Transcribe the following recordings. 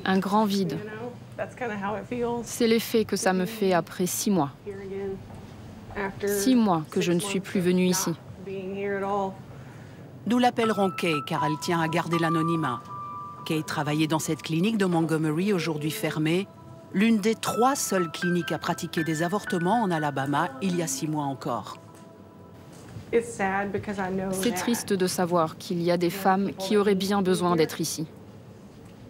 un grand vide. C'est l'effet que ça me fait après 6 mois. 6 mois que je ne suis plus venue ici. Nous l'appellerons Kay car elle tient à garder l'anonymat. Kay travaillait dans cette clinique de Montgomery, aujourd'hui fermée, l'une des 3 seules cliniques à pratiquer des avortements en Alabama il y a 6 mois encore. C'est triste de savoir qu'il y a des femmes qui auraient bien besoin d'être ici.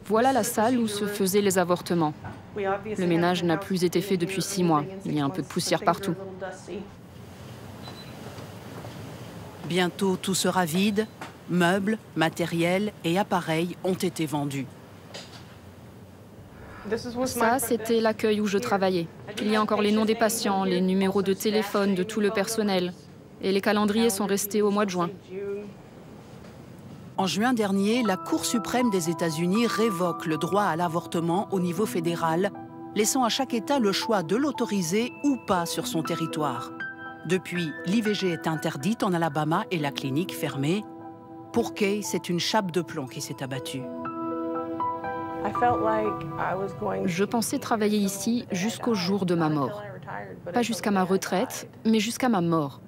Voilà la salle où se faisaient les avortements. Le ménage n'a plus été fait depuis 6 mois. Il y a un peu de poussière partout. Bientôt, tout sera vide. Meubles, matériel et appareils ont été vendus. Ça, c'était l'accueil où je travaillais. Il y a encore les noms des patients, les numéros de téléphone de tout le personnel. Et les calendriers sont restés au mois de juin. En juin dernier, la Cour suprême des États-Unis révoque le droit à l'avortement au niveau fédéral, laissant à chaque État le choix de l'autoriser ou pas sur son territoire. Depuis, l'IVG est interdite en Alabama et la clinique fermée. Pour Kay, c'est une chape de plomb qui s'est abattue. Je pensais travailler ici jusqu'au jour de ma mort. Pas jusqu'à ma retraite, mais jusqu'à ma mort.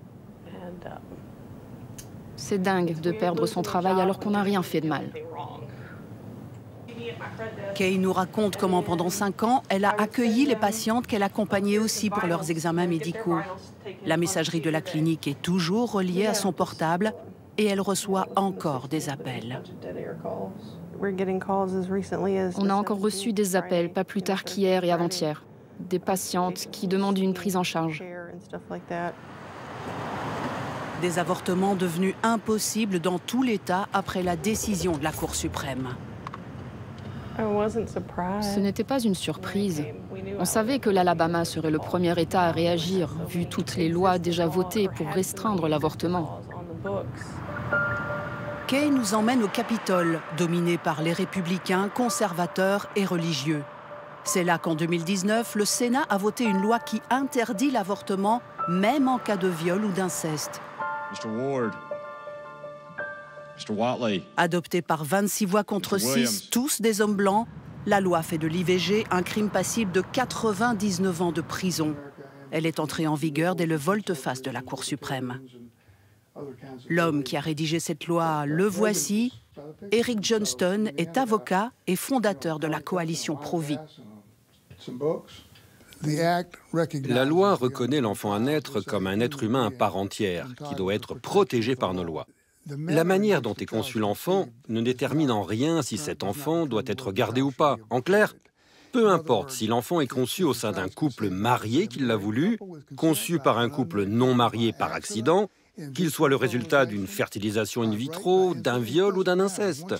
C'est dingue de perdre son travail alors qu'on n'a rien fait de mal. Kay nous raconte comment pendant 5 ans, elle a accueilli les patientes qu'elle accompagnait aussi pour leurs examens médicaux. La messagerie de la clinique est toujours reliée à son portable et elle reçoit encore des appels. On a encore reçu des appels, pas plus tard qu'hier et avant-hier. Des patientes qui demandent une prise en charge. Des avortements devenus impossibles dans tout l'État après la décision de la Cour suprême. Ce n'était pas une surprise. On savait que l'Alabama serait le premier État à réagir, vu toutes les lois déjà votées pour restreindre l'avortement. Kay nous emmène au Capitole, dominé par les républicains, conservateurs et religieux. C'est là qu'en 2019, le Sénat a voté une loi qui interdit l'avortement, même en cas de viol ou d'inceste. Mr. Ward. Mr. Watley. Adoptée par 26 voix contre 6, tous des hommes blancs, la loi fait de l'IVG un crime passible de 99 ans de prison. Elle est entrée en vigueur dès le volte-face de la Cour suprême. L'homme qui a rédigé cette loi, le voici. Eric Johnston est avocat et fondateur de la coalition Pro-Vie. La loi reconnaît l'enfant à naître comme un être humain à part entière, qui doit être protégé par nos lois. La manière dont est conçu l'enfant ne détermine en rien si cet enfant doit être gardé ou pas. En clair, peu importe si l'enfant est conçu au sein d'un couple marié qui l'a voulu, conçu par un couple non marié par accident, qu'il soit le résultat d'une fertilisation in vitro, d'un viol ou d'un inceste.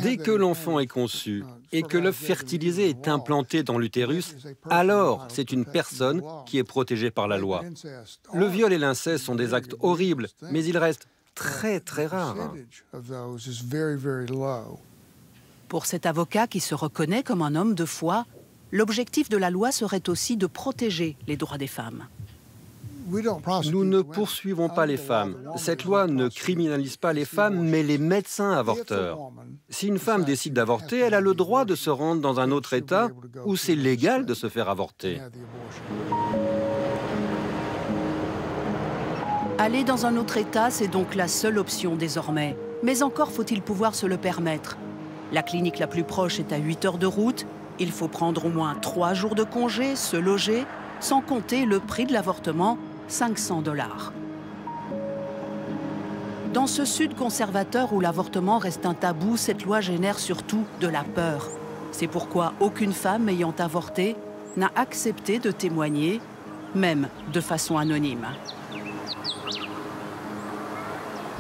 Dès que l'enfant est conçu et que l'œuf fertilisé est implanté dans l'utérus, alors c'est une personne qui est protégée par la loi. Le viol et l'inceste sont des actes horribles, mais ils restent très très rares. Pour cet avocat qui se reconnaît comme un homme de foi, l'objectif de la loi serait aussi de protéger les droits des femmes. Nous ne poursuivons pas les femmes. Cette loi ne criminalise pas les femmes, mais les médecins avorteurs. Si une femme décide d'avorter, elle a le droit de se rendre dans un autre État où c'est légal de se faire avorter. Aller dans un autre État, c'est donc la seule option désormais. Mais encore faut-il pouvoir se le permettre. La clinique la plus proche est à 8 heures de route. Il faut prendre au moins 3 jours de congé, se loger, sans compter le prix de l'avortement, 500 $. Dans ce sud conservateur où l'avortement reste un tabou, cette loi génère surtout de la peur. C'est pourquoi aucune femme ayant avorté n'a accepté de témoigner, même de façon anonyme.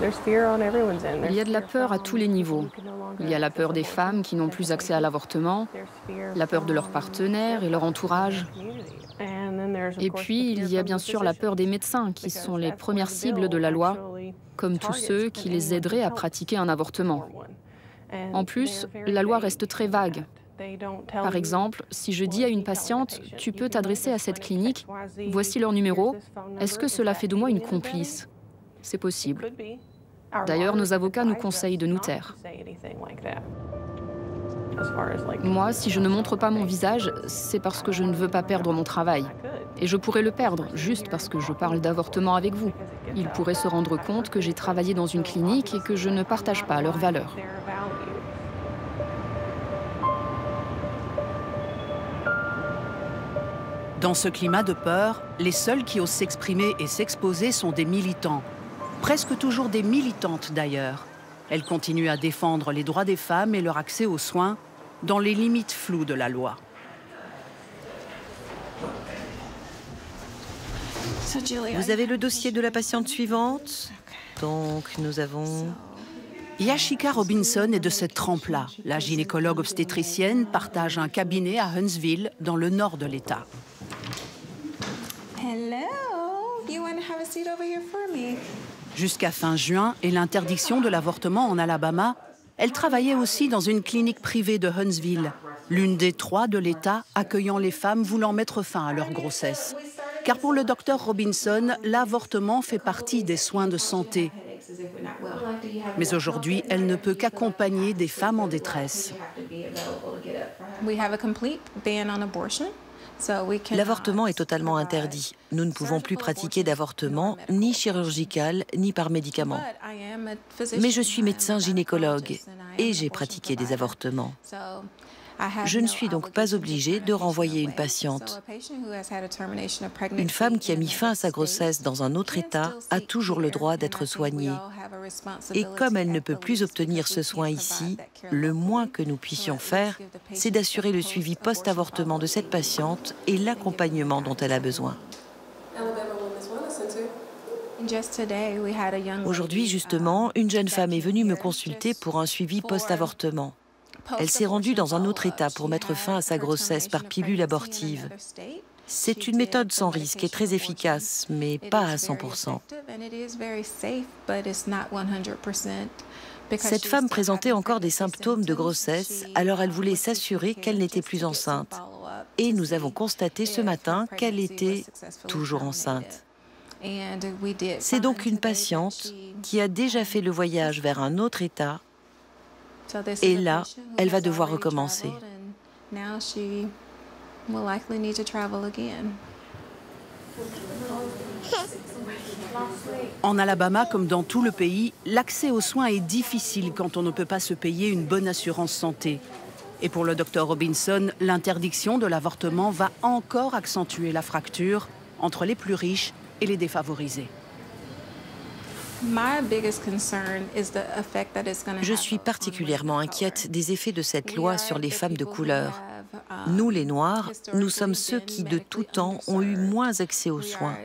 Il y a de la peur à tous les niveaux. Il y a la peur des femmes qui n'ont plus accès à l'avortement, la peur de leur partenaire et leur entourage. Et puis, il y a bien sûr la peur des médecins, qui sont les premières cibles de la loi, comme tous ceux qui les aideraient à pratiquer un avortement. En plus, la loi reste très vague. Par exemple, si je dis à une patiente « Tu peux t'adresser à cette clinique, voici leur numéro, est-ce que cela fait de moi une complice ?» C'est possible. D'ailleurs, nos avocats nous conseillent de nous taire. Moi, si je ne montre pas mon visage, c'est parce que je ne veux pas perdre mon travail. Et je pourrais le perdre, juste parce que je parle d'avortement avec vous. Ils pourraient se rendre compte que j'ai travaillé dans une clinique et que je ne partage pas leurs valeurs. Dans ce climat de peur, les seuls qui osent s'exprimer et s'exposer sont des militants. Presque toujours des militantes d'ailleurs. Elles continuent à défendre les droits des femmes et leur accès aux soins dans les limites floues de la loi. Vous avez le dossier de la patiente suivante. Donc nous avons... Yashika Robinson est de cette trempe-là. La gynécologue obstétricienne partage un cabinet à Huntsville, dans le nord de l'État. Jusqu'à fin juin et l'interdiction de l'avortement en Alabama, elle travaillait aussi dans une clinique privée de Huntsville, l'une des 3 de l'État accueillant les femmes voulant mettre fin à leur grossesse. Car pour le docteur Robinson, l'avortement fait partie des soins de santé. Mais aujourd'hui, elle ne peut qu'accompagner des femmes en détresse. L'avortement est totalement interdit. Nous ne pouvons plus pratiquer d'avortement, ni chirurgical, ni par médicament. Mais je suis médecin gynécologue et j'ai pratiqué des avortements. Je ne suis donc pas obligée de renvoyer une patiente. Une femme qui a mis fin à sa grossesse dans un autre État a toujours le droit d'être soignée. Et comme elle ne peut plus obtenir ce soin ici, le moins que nous puissions faire, c'est d'assurer le suivi post-avortement de cette patiente et l'accompagnement dont elle a besoin. Aujourd'hui, justement, une jeune femme est venue me consulter pour un suivi post-avortement. Elle s'est rendue dans un autre État pour mettre fin à sa grossesse par pilule abortive. C'est une méthode sans risque et très efficace, mais pas à 100%. Cette femme présentait encore des symptômes de grossesse, alors elle voulait s'assurer qu'elle n'était plus enceinte. Et nous avons constaté ce matin qu'elle était toujours enceinte. C'est donc une patiente qui a déjà fait le voyage vers un autre État. Et là, elle va devoir recommencer. En Alabama, comme dans tout le pays, l'accès aux soins est difficile quand on ne peut pas se payer une bonne assurance santé. Et pour le docteur Robinson, l'interdiction de l'avortement va encore accentuer la fracture entre les plus riches et les défavorisés. Je suis particulièrement inquiète des effets de cette loi sur les femmes de couleur. Nous, les Noirs, nous sommes ceux qui, de tout temps, ont eu moins accès aux soins.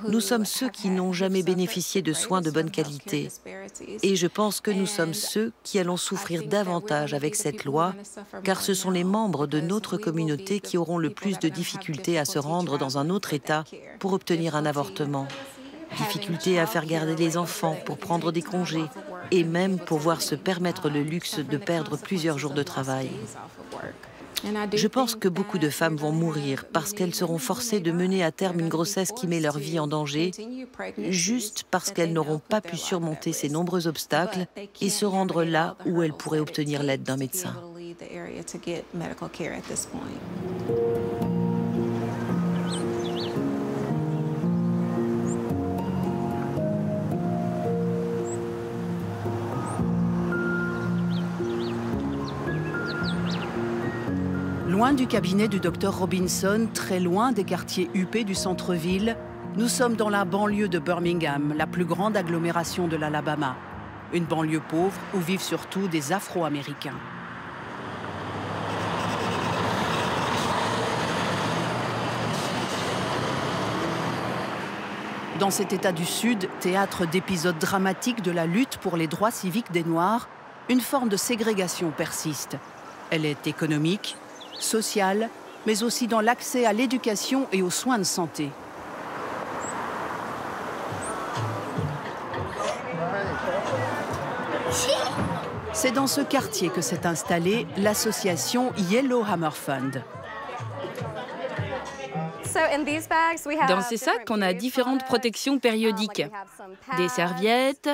Nous sommes ceux qui n'ont jamais bénéficié de soins de bonne qualité. Et je pense que nous sommes ceux qui allons souffrir davantage avec cette loi, car ce sont les membres de notre communauté qui auront le plus de difficultés à se rendre dans un autre État pour obtenir un avortement. Difficulté à faire garder les enfants pour prendre des congés et même pouvoir se permettre le luxe de perdre plusieurs jours de travail. Je pense que beaucoup de femmes vont mourir parce qu'elles seront forcées de mener à terme une grossesse qui met leur vie en danger, juste parce qu'elles n'auront pas pu surmonter ces nombreux obstacles et se rendre là où elles pourraient obtenir l'aide d'un médecin. Loin du cabinet du docteur Robinson, très loin des quartiers huppés du centre-ville, nous sommes dans la banlieue de Birmingham, la plus grande agglomération de l'Alabama. Une banlieue pauvre où vivent surtout des Afro-Américains. Dans cet État du Sud, théâtre d'épisodes dramatiques de la lutte pour les droits civiques des Noirs, une forme de ségrégation persiste. Elle est économique, sociale, mais aussi dans l'accès à l'éducation et aux soins de santé. C'est dans ce quartier que s'est installée l'association Yellowhammer Fund. Dans ces sacs, on a différentes protections périodiques. Des serviettes,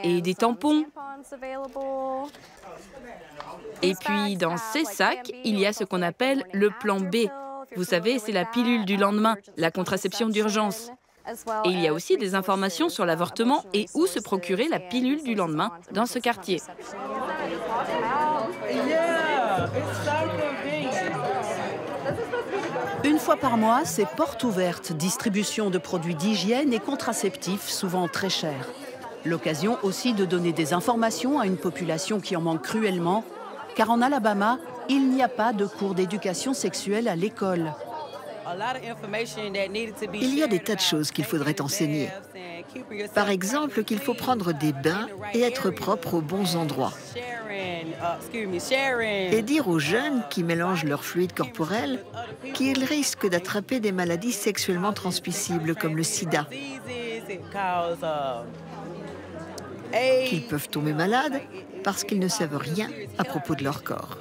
et des tampons. Et puis dans ces sacs, il y a ce qu'on appelle le plan B. Vous savez, c'est la pilule du lendemain, la contraception d'urgence. Et il y a aussi des informations sur l'avortement et où se procurer la pilule du lendemain dans ce quartier. Une fois par mois, c'est porte ouverte, distribution de produits d'hygiène et contraceptifs, souvent très chers. L'occasion aussi de donner des informations à une population qui en manque cruellement, car en Alabama, il n'y a pas de cours d'éducation sexuelle à l'école. Il y a des tas de choses qu'il faudrait enseigner. Par exemple, qu'il faut prendre des bains et être propre aux bons endroits. Et dire aux jeunes qui mélangent leurs fluides corporels qu'ils risquent d'attraper des maladies sexuellement transmissibles comme le sida. Qu'ils peuvent tomber malades parce qu'ils ne savent rien à propos de leur corps.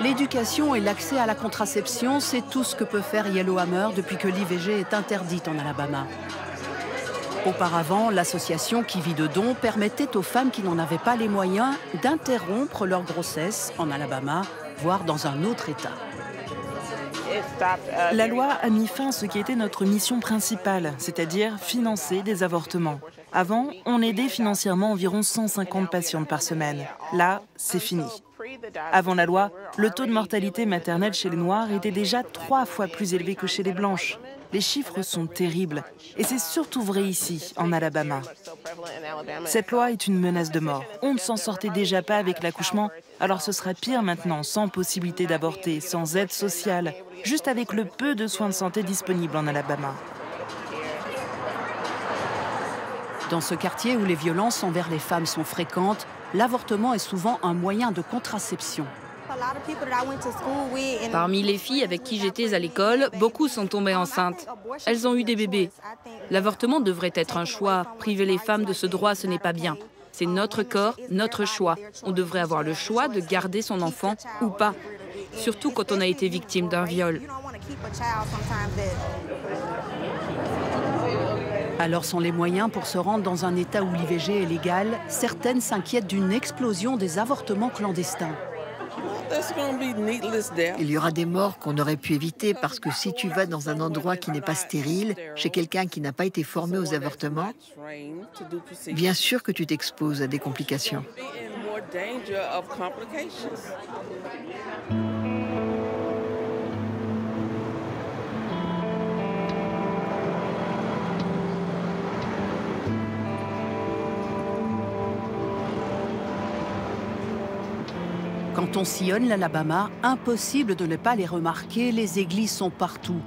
L'éducation et l'accès à la contraception, c'est tout ce que peut faire Yellowhammer depuis que l'IVG est interdite en Alabama. Auparavant, l'association qui vit de dons permettait aux femmes qui n'en avaient pas les moyens d'interrompre leur grossesse en Alabama, voire dans un autre État. La loi a mis fin à ce qui était notre mission principale, c'est-à-dire financer des avortements. Avant, on aidait financièrement environ 150 patientes par semaine. Là, c'est fini. Avant la loi, le taux de mortalité maternelle chez les Noirs était déjà 3 fois plus élevé que chez les Blanches. Les chiffres sont terribles, et c'est surtout vrai ici, en Alabama. Cette loi est une menace de mort. On ne s'en sortait déjà pas avec l'accouchement, alors ce sera pire maintenant, sans possibilité d'avorter, sans aide sociale, juste avec le peu de soins de santé disponibles en Alabama. Dans ce quartier où les violences envers les femmes sont fréquentes, l'avortement est souvent un moyen de contraception. Parmi les filles avec qui j'étais à l'école, beaucoup sont tombées enceintes. Elles ont eu des bébés. L'avortement devrait être un choix. Priver les femmes de ce droit, ce n'est pas bien. C'est notre corps, notre choix. On devrait avoir le choix de garder son enfant ou pas. Surtout quand on a été victime d'un viol. Alors sans les moyens pour se rendre dans un État où l'IVG est légal, certaines s'inquiètent d'une explosion des avortements clandestins. Il y aura des morts qu'on aurait pu éviter parce que si tu vas dans un endroit qui n'est pas stérile, chez quelqu'un qui n'a pas été formé aux avortements, bien sûr que tu t'exposes à des complications. Quand on sillonne l'Alabama, impossible de ne pas les remarquer, les églises sont partout.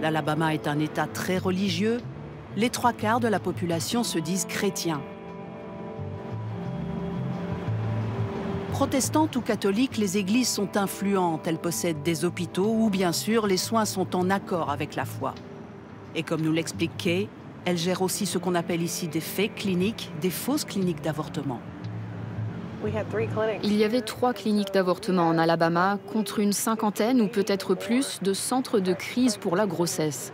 L'Alabama est un État très religieux. Les 3/4 de la population se disent chrétiens. Protestantes ou catholiques, les églises sont influentes. Elles possèdent des hôpitaux où, bien sûr, les soins sont en accord avec la foi. Et comme nous l'explique Kay, elle gère aussi ce qu'on appelle ici des fake cliniques, des fausses cliniques d'avortement. Il y avait 3 cliniques d'avortement en Alabama contre une 50aine ou peut-être plus de centres de crise pour la grossesse.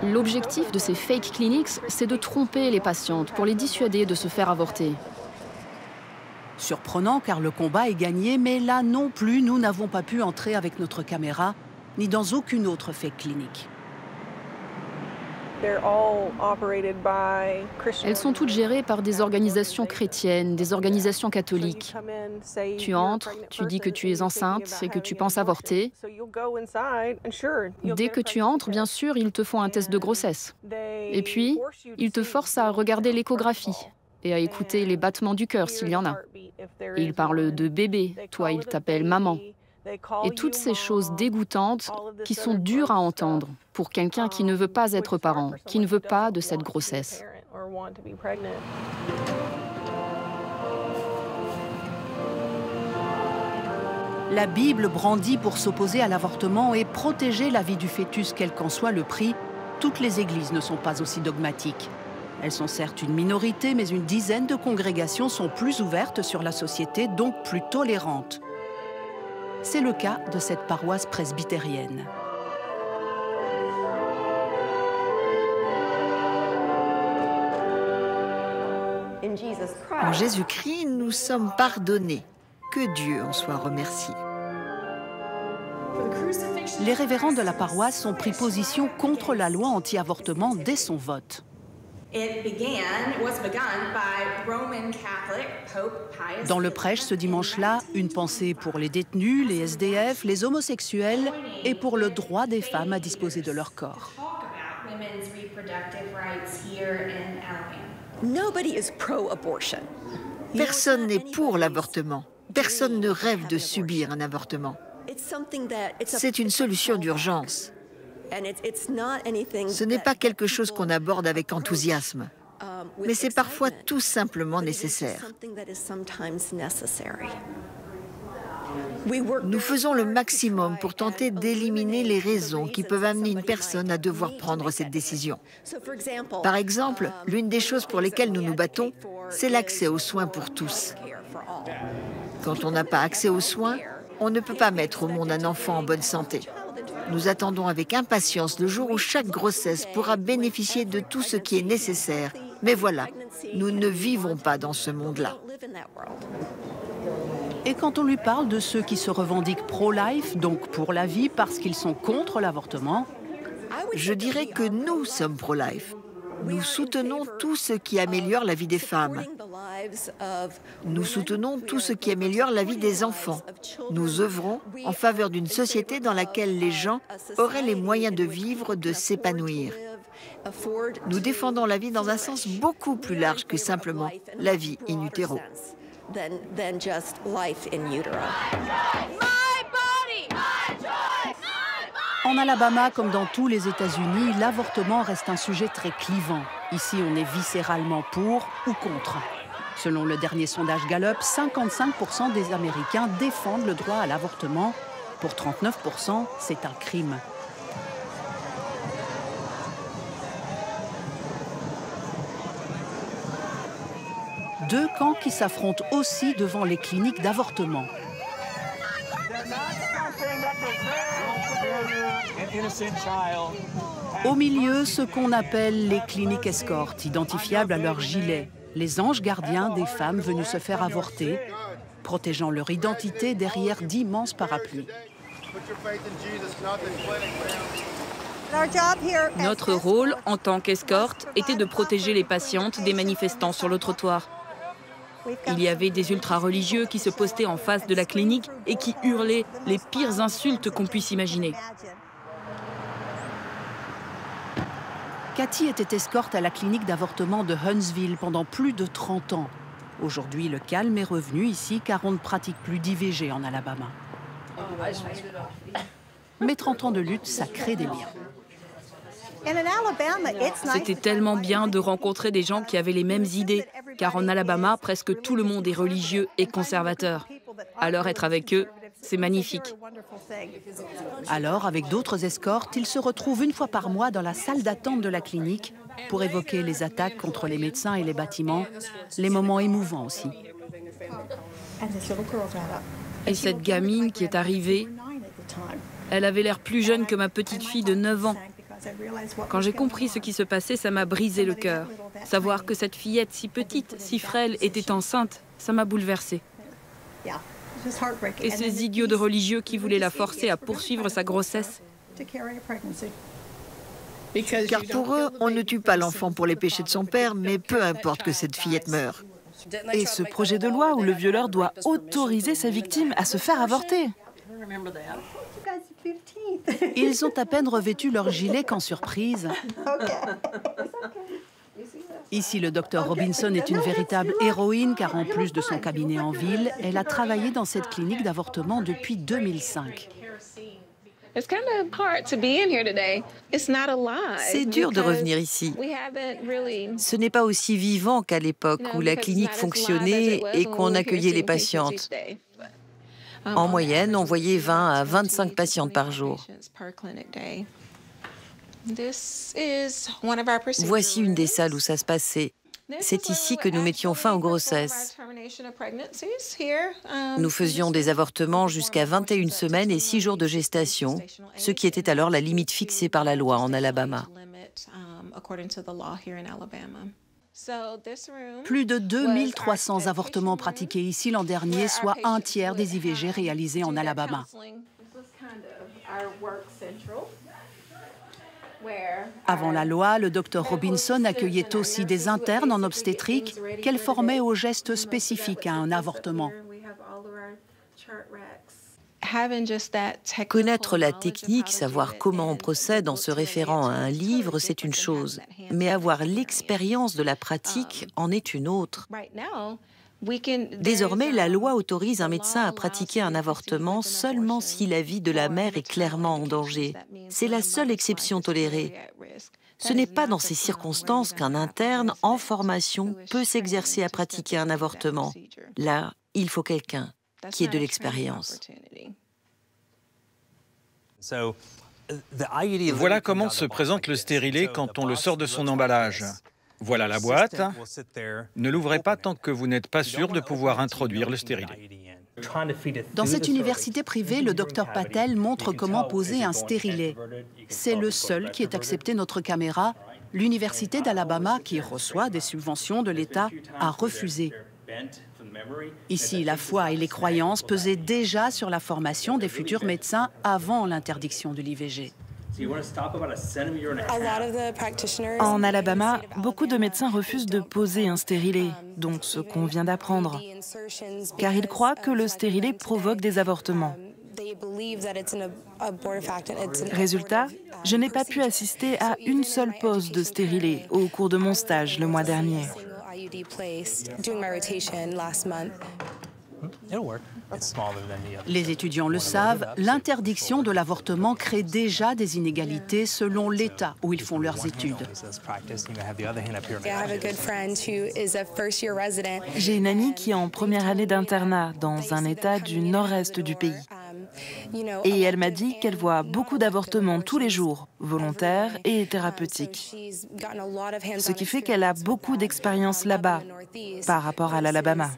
L'objectif de ces fake clinics, c'est de tromper les patientes pour les dissuader de se faire avorter. Surprenant car le combat est gagné, mais là non plus, nous n'avons pas pu entrer avec notre caméra, ni dans aucune autre fake clinique. Elles sont toutes gérées par des organisations chrétiennes, des organisations catholiques. Tu entres, tu dis que tu es enceinte et que tu penses avorter. Dès que tu entres, bien sûr, ils te font un test de grossesse. Et puis, ils te forcent à regarder l'échographie et à écouter les battements du cœur s'il y en a. Ils parlent de bébé, toi, ils t'appellent maman. Et toutes ces choses dégoûtantes qui sont dures à entendre pour quelqu'un qui ne veut pas être parent, qui ne veut pas de cette grossesse. La Bible brandit pour s'opposer à l'avortement et protéger la vie du fœtus, quel qu'en soit le prix. Toutes les églises ne sont pas aussi dogmatiques. Elles sont certes une minorité, mais une dizaine de congrégations sont plus ouvertes sur la société, donc plus tolérantes. C'est le cas de cette paroisse presbytérienne. En Jésus-Christ, nous sommes pardonnés. Que Dieu en soit remercié. Les révérends de la paroisse ont pris position contre la loi anti-avortement dès son vote. Dans le prêche ce dimanche-là, une pensée pour les détenus, les SDF, les homosexuels et pour le droit des femmes à disposer de leur corps. Personne n'est pour l'avortement. Personne ne rêve de subir un avortement. C'est une solution d'urgence. Ce n'est pas quelque chose qu'on aborde avec enthousiasme, mais c'est parfois tout simplement nécessaire. Nous faisons le maximum pour tenter d'éliminer les raisons qui peuvent amener une personne à devoir prendre cette décision. Par exemple, l'une des choses pour lesquelles nous nous battons, c'est l'accès aux soins pour tous. Quand on n'a pas accès aux soins, on ne peut pas mettre au monde un enfant en bonne santé. Nous attendons avec impatience le jour où chaque grossesse pourra bénéficier de tout ce qui est nécessaire. Mais voilà, nous ne vivons pas dans ce monde-là. Et quand on lui parle de ceux qui se revendiquent pro-life, donc pour la vie parce qu'ils sont contre l'avortement, je dirais que nous sommes pro-life. Nous soutenons tout ce qui améliore la vie des femmes. Nous soutenons tout ce qui améliore la vie des enfants. Nous œuvrons en faveur d'une société dans laquelle les gens auraient les moyens de vivre, de s'épanouir. Nous défendons la vie dans un sens beaucoup plus large que simplement la vie in utero. En Alabama, comme dans tous les États-Unis, l'avortement reste un sujet très clivant. Ici, on est viscéralement pour ou contre. Selon le dernier sondage Gallup, 55% des Américains défendent le droit à l'avortement. Pour 39%, c'est un crime. Deux camps qui s'affrontent aussi devant les cliniques d'avortement. Au milieu, ce qu'on appelle les cliniques escortes, identifiables à leur gilet, les anges gardiens des femmes venues se faire avorter, protégeant leur identité derrière d'immenses parapluies. Notre rôle, en tant qu'escorte, était de protéger les patientes des manifestants sur le trottoir. Il y avait des ultra-religieux qui se postaient en face de la clinique et qui hurlaient les pires insultes qu'on puisse imaginer. Cathy était escorte à la clinique d'avortement de Huntsville pendant plus de 30 ans. Aujourd'hui, le calme est revenu ici car on ne pratique plus d'IVG en Alabama. Mais 30 ans de lutte, ça crée des liens. C'était tellement bien de rencontrer des gens qui avaient les mêmes idées, car en Alabama, presque tout le monde est religieux et conservateur. Alors être avec eux, c'est magnifique. Alors, avec d'autres escortes, ils se retrouvent une fois par mois dans la salle d'attente de la clinique pour évoquer les attaques contre les médecins et les bâtiments, les moments émouvants aussi. Et cette gamine qui est arrivée, elle avait l'air plus jeune que ma petite fille de 9 ans. Quand j'ai compris ce qui se passait, ça m'a brisé le cœur. Savoir que cette fillette si petite, si frêle, était enceinte, ça m'a bouleversée. Et ces idiots de religieux qui voulaient la forcer à poursuivre sa grossesse. Car pour eux, on ne tue pas l'enfant pour les péchés de son père, mais peu importe que cette fillette meure. Et ce projet de loi où le violeur doit autoriser sa victime à se faire avorter. Ils ont à peine revêtu leur gilet qu'en surprise. Ici, le docteur Robinson est une véritable héroïne car en plus de son cabinet en ville, elle a travaillé dans cette clinique d'avortement depuis 2005. C'est dur de revenir ici. Ce n'est pas aussi vivant qu'à l'époque où la clinique fonctionnait et qu'on accueillait les patientes. En moyenne, on voyait 20 à 25 patientes par jour. Voici une des salles où ça se passait. C'est ici que nous mettions fin aux grossesses. Nous faisions des avortements jusqu'à 21 semaines et 6 jours de gestation, ce qui était alors la limite fixée par la loi en Alabama. Plus de 2300 avortements pratiqués ici l'an dernier, soit un tiers des IVG réalisés en Alabama. Avant la loi, le Dr Robinson accueillait aussi des internes en obstétrique qu'elle formait aux gestes spécifiques à un avortement. Connaître la technique, savoir comment on procède en se référant à un livre, c'est une chose. Mais avoir l'expérience de la pratique en est une autre. Désormais, la loi autorise un médecin à pratiquer un avortement seulement si la vie de la mère est clairement en danger. C'est la seule exception tolérée. Ce n'est pas dans ces circonstances qu'un interne en formation peut s'exercer à pratiquer un avortement. Là, il faut quelqu'un qui ait de l'expérience. Voilà comment se présente le stérilet quand on le sort de son emballage. Voilà la boîte. Ne l'ouvrez pas tant que vous n'êtes pas sûr de pouvoir introduire le stérilet. Dans cette université privée, le Dr Patel montre comment poser un stérilet. C'est le seul qui ait accepté notre caméra. L'université d'Alabama, qui reçoit des subventions de l'État, a refusé. Ici, la foi et les croyances pesaient déjà sur la formation des futurs médecins avant l'interdiction de l'IVG. En Alabama, beaucoup de médecins refusent de poser un stérilet, donc ce qu'on vient d'apprendre, car ils croient que le stérilet provoque des avortements. Résultat, je n'ai pas pu assister à une seule pose de stérilet au cours de mon stage le mois dernier. Les étudiants le savent, l'interdiction de l'avortement crée déjà des inégalités selon l'État où ils font leurs études. J'ai une amie qui est en première année d'internat dans un État du nord-est du pays. Et elle m'a dit qu'elle voit beaucoup d'avortements tous les jours, volontaires et thérapeutiques. Ce qui fait qu'elle a beaucoup d'expérience là-bas par rapport à l'Alabama.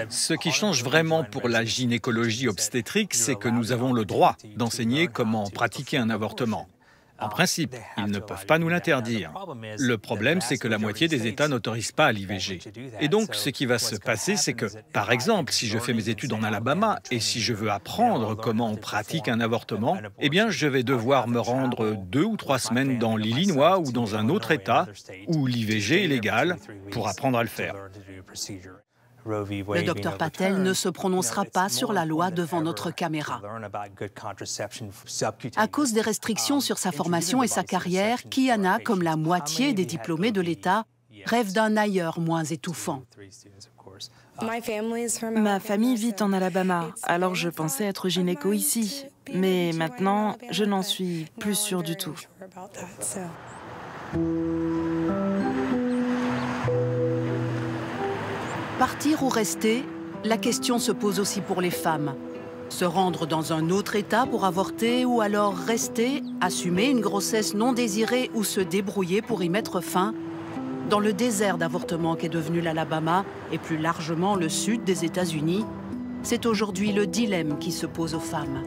Ce qui change vraiment pour la gynécologie obstétrique, c'est que nous avons le droit d'enseigner comment pratiquer un avortement. En principe, ils ne peuvent pas nous l'interdire. Le problème, c'est que la moitié des États n'autorisent pas l'IVG. Et donc, ce qui va se passer, c'est que, par exemple, si je fais mes études en Alabama et si je veux apprendre comment on pratique un avortement, eh bien, je vais devoir me rendre 2 ou 3 semaines dans l'Illinois ou dans un autre État où l'IVG est légal pour apprendre à le faire. Le Dr Patel ne se prononcera pas sur la loi devant notre caméra. À cause des restrictions sur sa formation et sa carrière, Kiana, comme la moitié des diplômés de l'État, rêve d'un ailleurs moins étouffant. Ma famille vit en Alabama, alors je pensais être gynéco ici. Mais maintenant, je n'en suis plus sûre du tout. Partir ou rester, la question se pose aussi pour les femmes. Se rendre dans un autre État pour avorter ou alors rester, assumer une grossesse non désirée ou se débrouiller pour y mettre fin. Dans le désert d'avortement qu'est devenu l'Alabama et plus largement le sud des États-Unis, c'est aujourd'hui le dilemme qui se pose aux femmes.